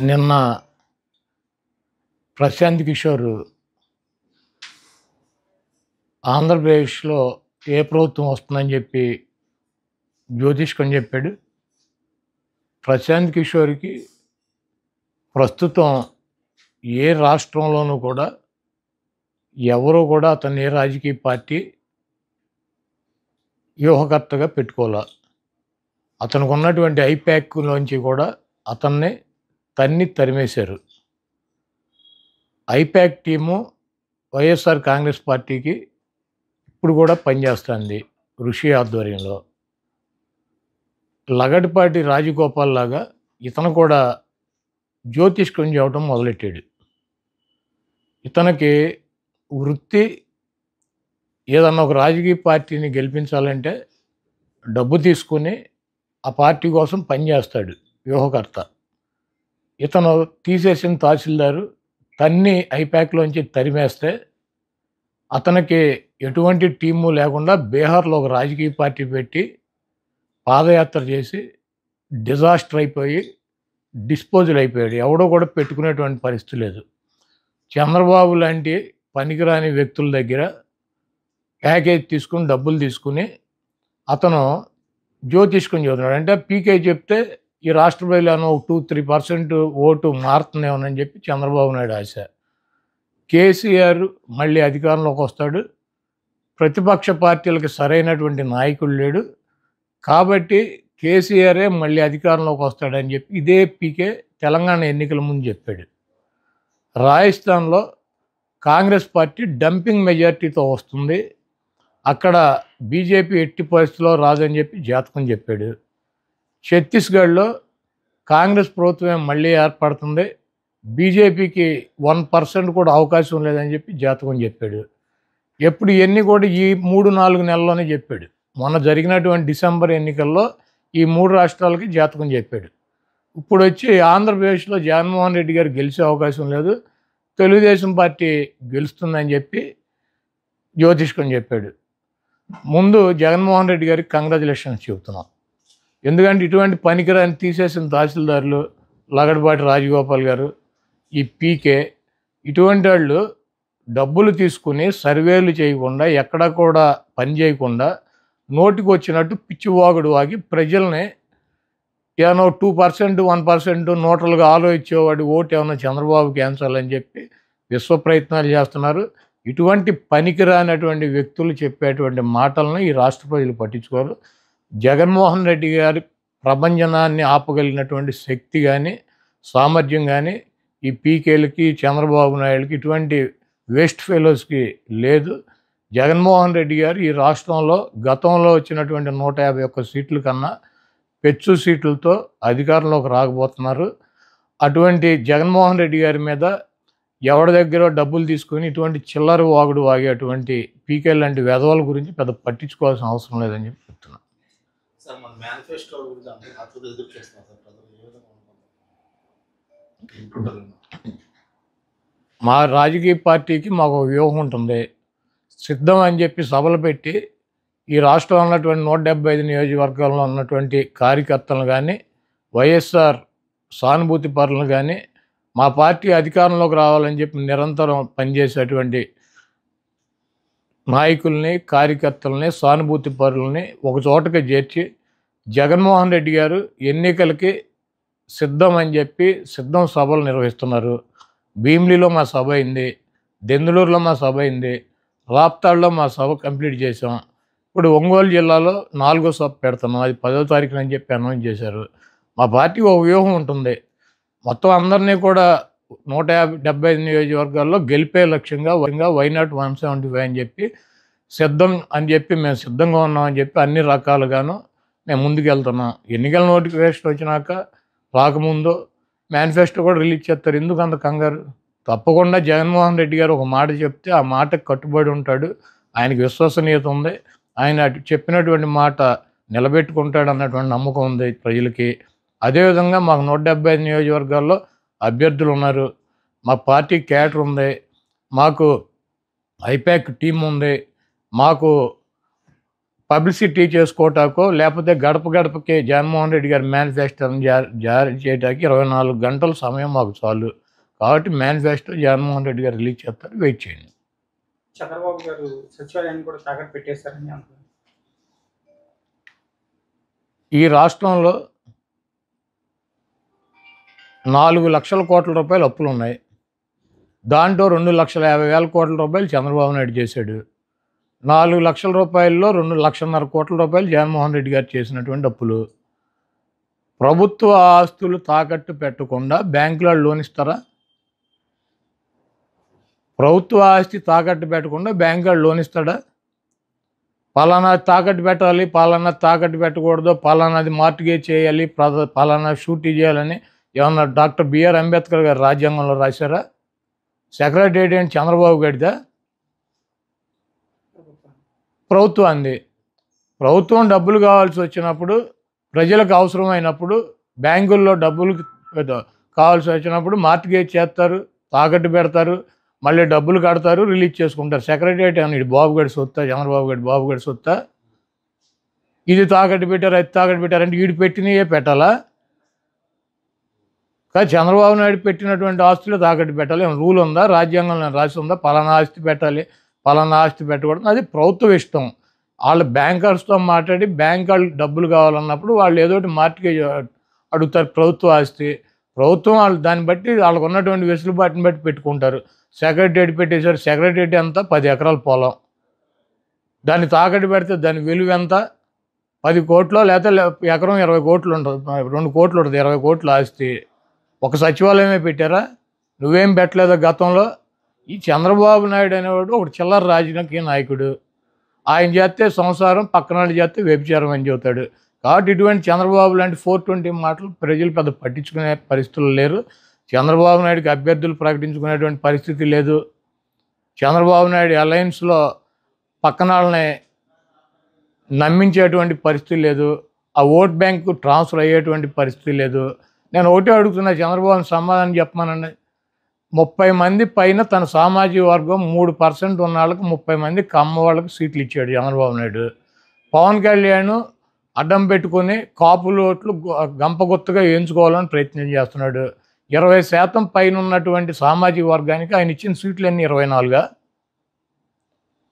నిన్న ప్రశాంత్ కిషోర్ ఆంధ్రప్రదేశ్‌లో ఏ ప్రభుత్వం వస్తుందని చెప్పి జ్యోతిష్కం చెప్పాడు. ప్రశాంత్ కిషోర్‌కి ప్రస్తుతం ఏ రాష్ట్రంలోనూ కూడా ఎవరు కూడా అతన్ని ఏ రాజకీయ పార్టీ వ్యూహకర్తగా పెట్టుకోలా. అతనికి ఉన్నటువంటి ఐపాక్‌లోంచి కూడా అతన్ని తరిమేశారు. ఐపాక్ టీము వైఎస్ఆర్ కాంగ్రెస్ పార్టీకి ఇప్పుడు కూడా పనిచేస్తుంది ఋషి ఆధ్వర్యంలో. లగడపాటి రాజగోపాల్ లాగా ఇతను కూడా జ్యోతిష్కం చెప్పడం మొదలెట్టాడు. ఇతనికి వృత్తి ఏదన్నా ఒక రాజకీయ పార్టీని గెలిపించాలంటే డబ్బు తీసుకుని ఆ పార్టీ కోసం పనిచేస్తాడు వ్యూహకర్త. ఇతను తీసేసిన తహసీల్దారు ఐపాక్లోంచి తరిమేస్తే అతనికి ఎటువంటి టీము లేకుండా బీహార్లో ఒక రాజకీయ పార్టీ పెట్టి పాదయాత్ర చేసి డిజాస్టర్ అయిపోయి డిస్పోజల్ అయిపోయాడు. ఎవడో కూడా పెట్టుకునేటువంటి పరిస్థితి లేదు. చంద్రబాబు లాంటి పనికిరాని వ్యక్తుల దగ్గర ప్యాకేజ్ తీసుకుని డబ్బులు తీసుకుని అతను జ్యోతిష్కం చెబుతున్నాడు. అంటే పీకే చెప్తే ఈ రాష్ట్ర ప్రజలను ఒక 2-3% ఓటు మారుతుందేమోనని చెప్పి చంద్రబాబు నాయుడు ఆశ. కేసీఆర్ మళ్ళీ అధికారంలోకి వస్తాడు. ప్రతిపక్ష పార్టీలకు సరైనటువంటి నాయకుడు లేడు కాబట్టి కేసీఆరే మళ్ళీ అధికారంలోకి వస్తాడని చెప్పి ఇదే పీకే తెలంగాణ ఎన్నికల ముందు చెప్పాడు. రాజస్థాన్లో కాంగ్రెస్ పార్టీ డంపింగ్ మెజార్టీతో వస్తుంది, అక్కడ బీజేపీ ఎట్టి పరిస్థితిలో రాదని చెప్పి జాతకం చెప్పాడు. ఛత్తీస్గఢ్లో కాంగ్రెస్ ప్రభుత్వం మళ్ళీ ఏర్పడుతుంది, బీజేపీకి 1% కూడా అవకాశం లేదని చెప్పి జాతకం చెప్పాడు. ఎప్పుడు ఇవన్నీ కూడా ఈ 3-4 నెలల్లోనే చెప్పాడు. మొన్న జరిగినటువంటి డిసెంబర్ ఎన్నికల్లో ఈ 3 రాష్ట్రాలకి జాతకం చెప్పాడు. ఇప్పుడు వచ్చి ఆంధ్రప్రదేశ్లో జగన్మోహన్ రెడ్డి గారు గెలిచే అవకాశం లేదు, తెలుగుదేశం పార్టీ గెలుస్తుందని చెప్పి జ్యోతిష్కం చెప్పాడు. ముందు జగన్మోహన్ రెడ్డి గారికి కంగ్రాచులేషన్స్ చెబుతున్నాం. ఎందుకంటే ఇటువంటి పనికిరాని తీసేసిన తహసీల్దారులు లగడపాటి రాజగోపాల్ గారు, ఈ పీకే, ఇటువంటి వాళ్ళు డబ్బులు తీసుకుని సర్వేలు చేయకుండా ఎక్కడా కూడా పని చేయకుండా నోటికి వచ్చినట్టు పిచ్చివాగుడు వాగి ప్రజల్ని ఏమన్నా 2%, 1% నోటలుగా ఆలోచించేవాడు ఓటు ఏమన్నా చంద్రబాబుకి వేయించాలని చెప్పి విశ్వ ప్రయత్నాలు చేస్తున్నారు. ఇటువంటి పనికిరానటువంటి వ్యక్తులు చెప్పేటువంటి మాటలను ఈ రాష్ట్ర ప్రజలు పట్టించుకోరు. జగన్మోహన్ రెడ్డి గారి ప్రభంజనాన్ని ఆపగలిగినటువంటి శక్తి కానీ సామర్థ్యం కానీ ఈ పీకేలకి చంద్రబాబు నాయుడుకి ఇటువంటి వేస్ట్ ఫెలోస్కి లేదు. జగన్మోహన్ రెడ్డి గారు ఈ రాష్ట్రంలో గతంలో వచ్చినటువంటి 151 సీట్ల కన్నా పెచ్చు సీట్లతో అధికారంలోకి రాకపోతున్నారు. అటువంటి జగన్మోహన్ రెడ్డి గారి మీద ఎవరి దగ్గర డబ్బులు తీసుకొని ఇటువంటి చిల్లర వాగుడు వాగేటువంటి పీకే లాంటి వెధవల గురించి పెద్ద పట్టించుకోవాల్సిన అవసరం లేదని చెప్పి చెప్తున్నాను. మా రాజకీయ పార్టీకి మాకు వ్యూహం ఉంటుంది. సిద్ధం అని చెప్పి సభలు పెట్టి ఈ రాష్ట్రంలో ఉన్నటువంటి 175 నియోజకవర్గాల్లో ఉన్నటువంటి కార్యకర్తలను కానీ వైఎస్ఆర్ సానుభూతి పరులను కానీ మా పార్టీ అధికారంలోకి రావాలని చెప్పి నిరంతరం పనిచేసేటువంటి నాయకుల్ని, కార్యకర్తలని, సానుభూతి పరులని ఒక చోటకి చేర్చి జగన్మోహన్ రెడ్డి గారు ఎన్నికలకి సిద్ధం అని చెప్పి సిద్ధం సభలు నిర్వహిస్తున్నారు. భీమిలిలో మా సభ అయింది, దెందులూరులో మా సభ అయింది, రాప్తాడులో మా సభ కంప్లీట్ చేసాం. ఇప్పుడు ఒంగోలు జిల్లాలో 4వ సభ పెడుతున్నాం, అది 10వ తారీఖున అని చెప్పి అనౌన్స్ చేశారు. మా పార్టీ ఒక వ్యూహం ఉంటుంది. మొత్తం అందరినీ కూడా 175 నియోజకవర్గాల్లో గెలిపే లక్ష్యంగా వైనాట్ 175 అని చెప్పి సిద్ధం అని చెప్పి మేము సిద్ధంగా ఉన్నామని చెప్పి అన్ని రకాలుగాను మేము ముందుకు వెళ్తున్నాం. ఎన్నికల నోటిఫికేషన్ వచ్చినాక రాకముందు మేనిఫెస్టో కూడా రిలీజ్ చేస్తారు. ఎందుకు అంత కంగారు? తప్పకుండా జగన్మోహన్ రెడ్డి గారు ఒక మాట చెప్తే ఆ మాటకు కట్టుబడి ఉంటాడు. ఆయనకి విశ్వసనీయత ఉంది, ఆయన చెప్పినటువంటి మాట నిలబెట్టుకుంటాడు అన్నటువంటి నమ్మకం ఉంది ప్రజలకి. అదేవిధంగా మాకు 175 నియోజకవర్గాల్లో అభ్యర్థులు ఉన్నారు, మా పార్టీ క్యాడర్ ఉంది, మాకు ఐపాక్ టీం ఉంది, మాకు పబ్లిసిటీ చేసుకోవటాకో లేకపోతే గడప గడపకి జగన్మోహన్ రెడ్డి గారి మేనిఫెస్టోని జారీ చేయడానికి 24 గంటల సమయం మాకు చాలు. కాబట్టి మేనిఫెస్టో జగన్మోహన్ రెడ్డి గారు రిలీజ్ చేస్తారు, వెయిట్ చేయండి. చంద్రబాబు గారు సచివాలయాన్ని కూడా తాకట్టు పెట్టేశారని అంటున్నారు. ఈ రాష్ట్రంలో 4 లక్షల కోట్ల రూపాయలు అప్పులు ఉన్నాయి. దాంట్లో 2,50,000 కోట్ల రూపాయలు చంద్రబాబు నాయుడు చేశాడు. 4 లక్షల రూపాయల్లో 2,50,000 కోట్ల రూపాయలు జగన్మోహన్ రెడ్డి గారు చేసినటువంటి అప్పులు. ప్రభుత్వ ఆస్తులు తాకట్టు పెట్టకుండా బ్యాంకులో లోన్ ఇస్తారా? ప్రభుత్వ ఆస్తి తాకట్టు పెట్టకుండా బ్యాంకులో లోన్ ఇస్తాడా? పలానా తాకట్టు పెట్టాలి, పలానా తాకట్టు పెట్టకూడదు, పలానాది మార్టిగేజ్ చేయాలి, పలానా షూటీ చేయాలని ఏమన్నా డాక్టర్ బిఆర్ అంబేద్కర్ గారు రాజ్యాంగంలో రాశారా? సెక్రటేరియట్ ఏంటి చంద్రబాబు గారిదా? ప్రభుత్వం అంది. ప్రభుత్వం డబ్బులు కావాల్సి వచ్చినప్పుడు, ప్రజలకు అవసరమైనప్పుడు, బ్యాంకుల్లో డబ్బులు కావాల్సి వచ్చినప్పుడు మార్టిగేజ్ చేస్తారు, తాకట్టు పెడతారు, మళ్ళీ డబ్బులు కడతారు, రిలీజ్ చేసుకుంటారు. సెక్రటేరియట్ అని ఇది బాబు గడి సొత్తా, చంద్రబాబు గడి బాబు గడి సొత్తా? ఇది తాకట్టు పెట్టారు, అది తాకట్టు పెట్టారంటే వీడు పెట్టినయే పెట్టాలా? కానీ చంద్రబాబు నాయుడు పెట్టినటువంటి ఆస్తులు తాకట్టు పెట్టాలి. రూల్ ఉందా? రాజ్యాంగంలో రాసి ఉందా? పలానా ఆస్తి పెట్టాలి, పలానా ఆస్తి పెట్టకూడదు? అది ప్రభుత్వం ఇష్టం. వాళ్ళు బ్యాంకర్స్తో మాట్లాడి బ్యాంక్ వాళ్ళు డబ్బులు కావాలన్నప్పుడు వాళ్ళు ఏదో ఒకటి మార్టిగేజ్ అడుగుతారు. ప్రభుత్వ ఆస్తి ప్రభుత్వం వాళ్ళు దాన్ని బట్టి వాళ్ళకు ఉన్నటువంటి వెసులుబాటుని బట్టి పెట్టుకుంటారు. సెక్రటేరియట్ పెట్టేశారు. సెక్రటేరియట్ ఎంత? 10 ఎకరాల పొలం. దాన్ని తాకట్టు పెడితే దాని విలువ ఎంత? 10 కోట్లు, లేకపోతే ఎకరం 20 కోట్లు ఉంటుంది, 2 కోట్లు ఉంటుంది, 20 కోట్ల ఆస్తి. ఒక సచివాలయమే పెట్టారా? నువ్వేం పెట్టలేదా గతంలో? ఈ చంద్రబాబు నాయుడు అనేవాడు ఒక చిల్లర రాజకీయ నాయకుడు. ఆయన చేస్తే సంసారం, పక్కన వాళ్ళు చేస్తే వ్యభిచారం అని చెబుతాడు. కాబట్టి ఇటువంటి చంద్రబాబు లాంటి 420 మాటలు ప్రజలు పెద్ద పట్టించుకునే పరిస్థితులు లేరు. చంద్రబాబు నాయుడుకి అభ్యర్థులు ప్రకటించుకునేటువంటి పరిస్థితి లేదు. చంద్రబాబు నాయుడు అలయన్స్లో పక్కన వాళ్ళని నమ్మించేటువంటి పరిస్థితి లేదు. ఆ ఓట్ బ్యాంకు ట్రాన్స్ఫర్ అయ్యేటువంటి పరిస్థితి లేదు. నేను ఒకటే అడుగుతున్నా, చంద్రబాబుని సమాధానం చెప్పమానండి. 30 మంది పైన తన సామాజిక వర్గం 3% ఉన్న వాళ్ళకి 30 మంది కమ్మ వాళ్ళకి సీట్లు ఇచ్చాడు చంద్రబాబు నాయుడు. పవన్ కళ్యాణ్ అడ్డం పెట్టుకొని కాపులు ఓట్లు గంపగుత్తగా వేయించుకోవాలని ప్రయత్నం చేస్తున్నాడు. 20% పైన ఉన్నటువంటి సామాజిక వర్గానికి ఆయన ఇచ్చిన సీట్లు అన్నీ 24గా?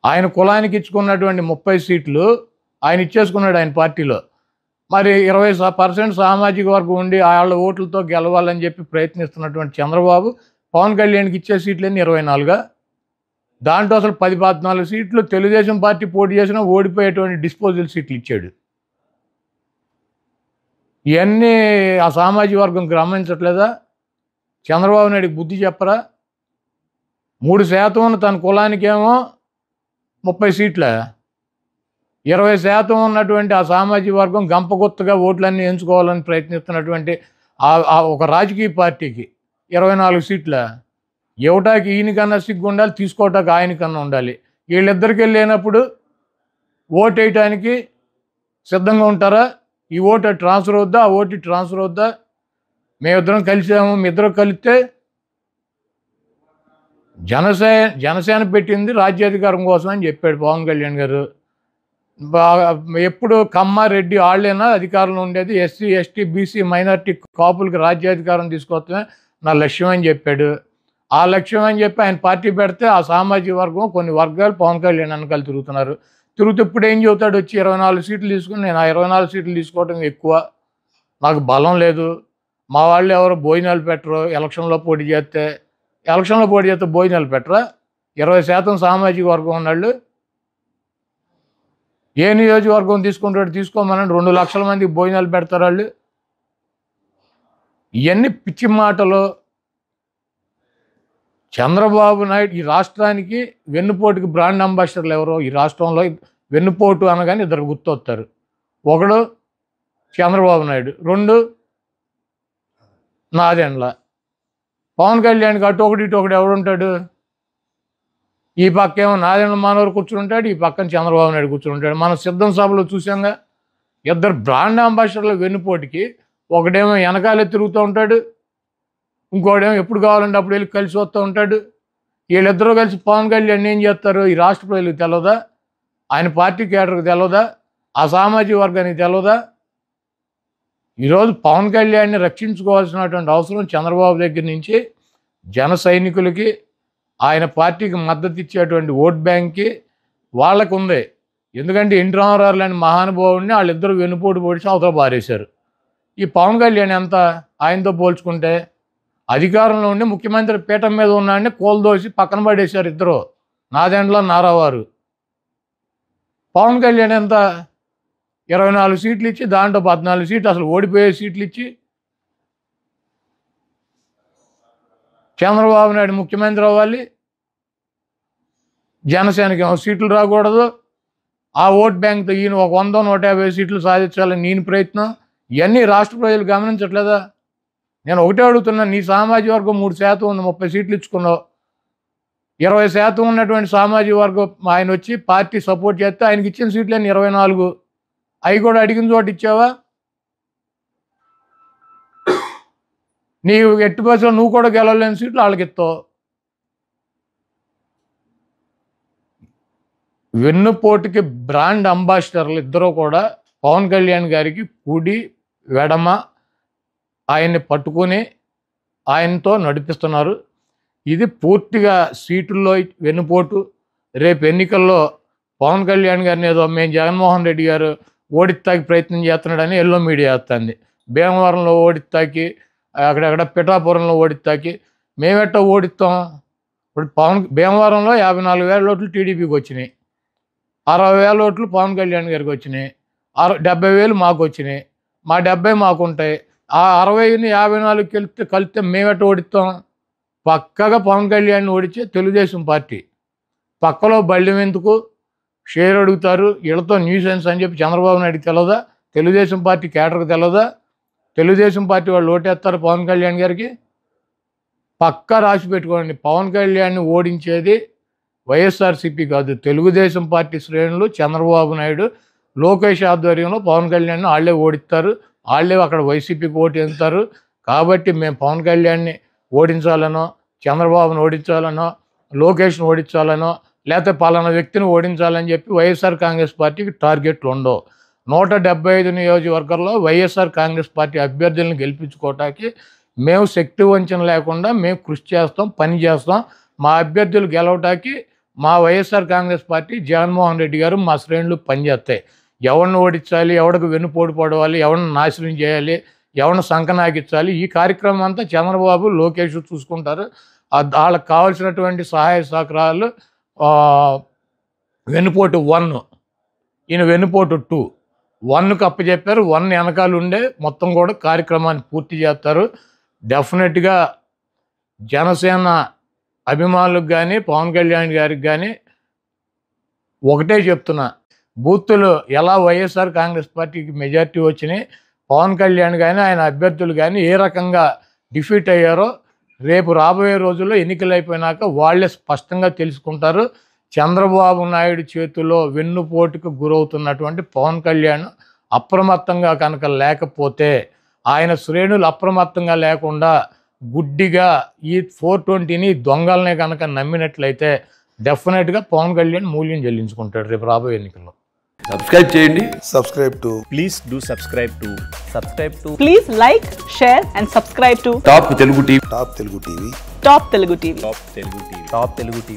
ఆయన కులానికి ఇచ్చుకున్నటువంటి 30 సీట్లు ఆయన ఇచ్చేసుకున్నాడు ఆయన పార్టీలో. మరి 20% సామాజిక వర్గం ఉండి వాళ్ళ ఓట్లతో గెలవాలని చెప్పి ప్రయత్నిస్తున్నటువంటి చంద్రబాబు పవన్ కళ్యాణ్కి ఇచ్చే సీట్లన్నీ 24గా? దాంట్లో అసలు 10-14 సీట్లు తెలుగుదేశం పార్టీ పోటీ చేసినా ఓడిపోయేటువంటి డిస్పోజల్ సీట్లు ఇచ్చాడు. ఇవన్నీ ఆ సామాజిక వర్గం గమనించట్లేదా? చంద్రబాబు నాయుడికి బుద్ధి చెప్పరా? 3% ఉన్న తన కులానికేమో 30 సీట్ల, 20% ఉన్నటువంటి ఆ సామాజిక వర్గం గంపగుత్తగా ఓట్లన్నీ ఎంచుకోవాలని ప్రయత్నిస్తున్నటువంటి ఒక రాజకీయ పార్టీకి 24 సీట్ల. ఇవ్వటానికి ఈయనకన్నా సిగ్గు ఉండాలి, తీసుకోవటానికి ఆయనకన్నా ఉండాలి. వీళ్ళిద్దరికి వెళ్ళినప్పుడు ఓటు వేయటానికి సిద్ధంగా ఉంటారా? ఈ ఓటు ట్రాన్స్ఫర్ అవుద్దా, ఆ ఓటు ట్రాన్స్ఫర్ అవుద్దా? మేమిద్దరం కలిసాము, మీ ఇద్దరు కలిస్తే జనసేన పెట్టింది రాజ్యాధికారం కోసం అని చెప్పాడు పవన్ కళ్యాణ్ గారు. ఎప్పుడు కమ్మ రెడ్డి వాళ్ళైనా అధికారంలో ఉండేది, ఎస్సీ ఎస్టీ బీసీ మైనార్టీ కాపులకి రాజ్యాధికారం తీసుకొస్తే నా లక్ష్యం అని చెప్పాడు. ఆ లక్ష్యం అని చెప్పి ఆయన పార్టీ పెడితే ఆ సామాజిక వర్గం కొన్ని వర్గాలు పవన్ కళ్యాణ్ వెనకాల తిరుగుతున్నారు. తిరుగుతూ ఇప్పుడు ఏం చెబుతాడు? వచ్చి 24 సీట్లు తీసుకుని నేను ఆ 24 సీట్లు తీసుకోవడం ఎక్కువ, నాకు బలం లేదు, మా వాళ్ళు ఎవరు భోజనాలు పెట్టరు, ఎలక్షన్లో పోటీ చేస్తే భోజనాలు పెట్టరా? 20% సామాజిక వర్గం ఉన్నాళ్ళు. ఏ నియోజకవర్గం తీసుకుంటాడు? తీసుకోమనండి, 2 లక్షల మందికి భోజనాలు పెడతారు వాళ్ళు. ఇవన్నీ పిచ్చి మాటలు. చంద్రబాబు నాయుడు ఈ రాష్ట్రానికి వెన్నుపోటుకి బ్రాండ్ అంబాసిడర్లు ఎవరో? ఈ రాష్ట్రంలో వెన్నుపోటు అనగానే ఇద్దరు గుర్తొస్తారు. ఒకడు చంద్రబాబు నాయుడు, 2 నాదెండ్ల. పవన్ కళ్యాణ్కి అటు ఒకటి ఇటు ఒకటి ఎవడుంటాడు? ఈ పక్క ఏమో నాదెండ్ల మనోహర్ కూర్చుంటాడు, ఈ పక్కన చంద్రబాబు నాయుడు కూర్చుంటాడు. మనం సిద్ధం సభలో చూసాంగా, ఇద్దరు బ్రాండ్ అంబాసిడర్ల వెన్నుపోటుకి ఒకడేమో వెనకాలే తిరుగుతూ ఉంటాడు, ఇంకోడేమో ఎప్పుడు కావాలంటే అప్పుడు వెళ్ళి కలిసి వస్తూ ఉంటాడు. వీళ్ళిద్దరూ కలిసి పవన్ కళ్యాణ్ ఏం చేస్తారు? ఈ రాష్ట్ర ప్రజలకు తెలియదా? ఆయన పార్టీ కేడర్కి తెలియదా? ఆ సామాజిక వర్గానికి తెలవదా? ఈరోజు పవన్ కళ్యాణ్ని రక్షించుకోవాల్సినటువంటి అవసరం చంద్రబాబు దగ్గర నుంచి జన సైనికులకి, ఆయన పార్టీకి మద్దతు ఇచ్చేటువంటి ఓట్ బ్యాంక్కి వాళ్ళకు ఉంది. ఎందుకంటే ఎన్టీ రామారావు లాంటి మహానుభావుడిని వాళ్ళిద్దరూ వెన్నుపోటు పొడిచి అవతల పారేశారు. ఈ పవన్ కళ్యాణ్ ఎంత ఆయనతో పోల్చుకుంటే? అధికారంలో ఉండి ముఖ్యమంత్రి పీఠం మీద ఉన్నాడని కోల్దోసి పక్కన పడేశారు ఇద్దరు, నాదెండ్ల నారావారు. పవన్ కళ్యాణ్ ఎంత? 24 సీట్లు ఇచ్చి దాంట్లో 14 సీట్లు అసలు ఓడిపోయే సీట్లు ఇచ్చి చంద్రబాబు నాయుడు ముఖ్యమంత్రి అవ్వాలి, జనసేనకి సీట్లు రాకూడదు, ఆ ఓట్ బ్యాంక్తో ఈయన ఒక 100-150 సీట్లు సాధించాలని నేను ప్రయత్నం. ఇవన్నీ రాష్ట్ర ప్రజలు గమనించట్లేదా? నేను ఒకటే అడుగుతున్నా, నీ సామాజిక వర్గం 3% ఉంది, 30 సీట్లు ఇచ్చుకున్నావు. 20% ఉన్నటువంటి సామాజిక వర్గం ఆయన వచ్చి పార్టీ సపోర్ట్ చేస్తే ఆయనకి ఇచ్చిన సీట్లని 24, అవి కూడా అడిగిన చోట ఇచ్చావా? నీవు ఎట్టి బస్సులో నువ్వు కూడా గెలవలేని సీట్లు వాళ్ళకి ఇస్తావు. వెన్నుపోటుకి బ్రాండ్ అంబాసిడర్లు ఇద్దరు కూడా పవన్ కళ్యాణ్ గారికి కుడి వెడమ ఆయన్ని పట్టుకొని ఆయనతో నడిపిస్తున్నారు. ఇది పూర్తిగా సీటుల్లో వెన్నుపోటు. రేపు ఎన్నికల్లో పవన్ కళ్యాణ్ గారిని ఏదో మేము జగన్మోహన్ రెడ్డి గారు ఓడిస్తాకి ప్రయత్నం చేస్తున్నాడని ఎల్లో మీడియా వేస్తుంది. భీమవరంలో ఓడిస్తాకి, అక్కడక్కడ పిఠాపురంలో ఓడిస్తాకి మేమెట్టా ఓడిస్తాం? ఇప్పుడు భీమవరంలో 54,000 ఓట్లు టీడీపీకి వచ్చినాయి, 60,000 ఓట్లు పవన్ కళ్యాణ్ గారికి వచ్చినాయి, 70,000 మాకు వచ్చినాయి, మా 70 మాకు ఉంటాయి. ఆ 60ని 54 కలిస్తే మేమెట్ట ఓడిస్తాం? పక్కగా పవన్ కళ్యాణ్ ఓడించే తెలుగుదేశం పార్టీ. పక్కలో బళ్ళెం ఎందుకు, షేర్ అడుగుతారు, వీళ్ళతో న్యూసెన్స్ అని చెప్పి చంద్రబాబు నాయుడుకి తెలదా? తెలుగుదేశం పార్టీ కేటర్కి తెలదా? తెలుగుదేశం పార్టీ వాళ్ళు ఓటేస్తారు పవన్ కళ్యాణ్ గారికి. పక్కా రాసి పెట్టుకోండి, పవన్ కళ్యాణ్ని ఓడించేది వైఎస్ఆర్సీపీ కాదు, తెలుగుదేశం పార్టీ శ్రేణులు, చంద్రబాబు నాయుడు, లోకేష్ ఆధ్వర్యంలో పవన్ కళ్యాణ్ని వాళ్ళే ఓడిస్తారు, వాళ్ళే అక్కడ వైసీపీకి ఓటు వేస్తారు. కాబట్టి మేము పవన్ కళ్యాణ్ని ఓడించాలనో, చంద్రబాబుని ఓడించాలనో, లోకేష్ని ఓడించాలనో, లేకపోతే పలానా వ్యక్తిని ఓడించాలని చెప్పి వైఎస్ఆర్ కాంగ్రెస్ పార్టీకి టార్గెట్లు ఉండవు. 175 నియోజకవర్గాల్లో వైఎస్ఆర్ కాంగ్రెస్ పార్టీ అభ్యర్థులను గెలిపించుకోవటానికి మేము శక్తి వంచన లేకుండా మేము కృషి చేస్తాం, పని చేస్తాం. మా అభ్యర్థులు గెలవటానికి మా వైఎస్ఆర్ కాంగ్రెస్ పార్టీ, జగన్మోహన్ రెడ్డి గారు, మా శ్రేణులు పనిచేస్తాయి. ఎవరిని ఓడించాలి, ఎవరికి వెన్నుపోటు పడవాలి, ఎవరిని నాశనం చేయాలి, ఎవరిని సంకనాకించాలి, ఈ కార్యక్రమం అంతా చంద్రబాబు, లోకేష్ చూసుకుంటారు. వాళ్ళకి కావాల్సినటువంటి సహాయ సహకారాలు వెన్నుపోటు 1, ఈయన వెన్నుపోటు 2, 1కు అప్పచెప్పారు. 1 వెనకాల ఉండే మొత్తం కూడా కార్యక్రమాన్ని పూర్తి చేస్తారు. డెఫినెట్గా జనసేన అభిమానులకు కానీ, పవన్ కళ్యాణ్ గారికి కానీ ఒకటే చెప్తున్నా, బూతులు ఎలా వైఎస్ఆర్ కాంగ్రెస్ పార్టీకి మెజార్టీ వచ్చినాయి, పవన్ కళ్యాణ్ కానీ ఆయన అభ్యర్థులు కానీ ఏ రకంగా డిఫీట్ అయ్యారో రేపు రాబోయే రోజుల్లో ఎన్నికలు అయిపోయినాక వాళ్ళే స్పష్టంగా తెలుసుకుంటారు. చంద్రబాబు నాయుడు చేతిలో వెన్నుపోటుకు గురవుతున్నటువంటి పవన్ కళ్యాణ్ అప్రమత్తంగా కనుక లేకపోతే, ఆయన శ్రేణులు అప్రమత్తంగా లేకుండా గుడ్డిగా ఈ 420ని దొంగలనే కనుక నమ్మినట్లయితే డెఫినెట్గా పవన్ కళ్యాణ్ మూల్యం చెల్లించుకుంటాడు రేపు రాబోయే ఎన్నికల్లో. సబ్స్క్రైబ్ చేయండి. Please do subscribe to. Please like, share and subscribe to top Telugu TV. Top Telugu TV. Top Telugu TV.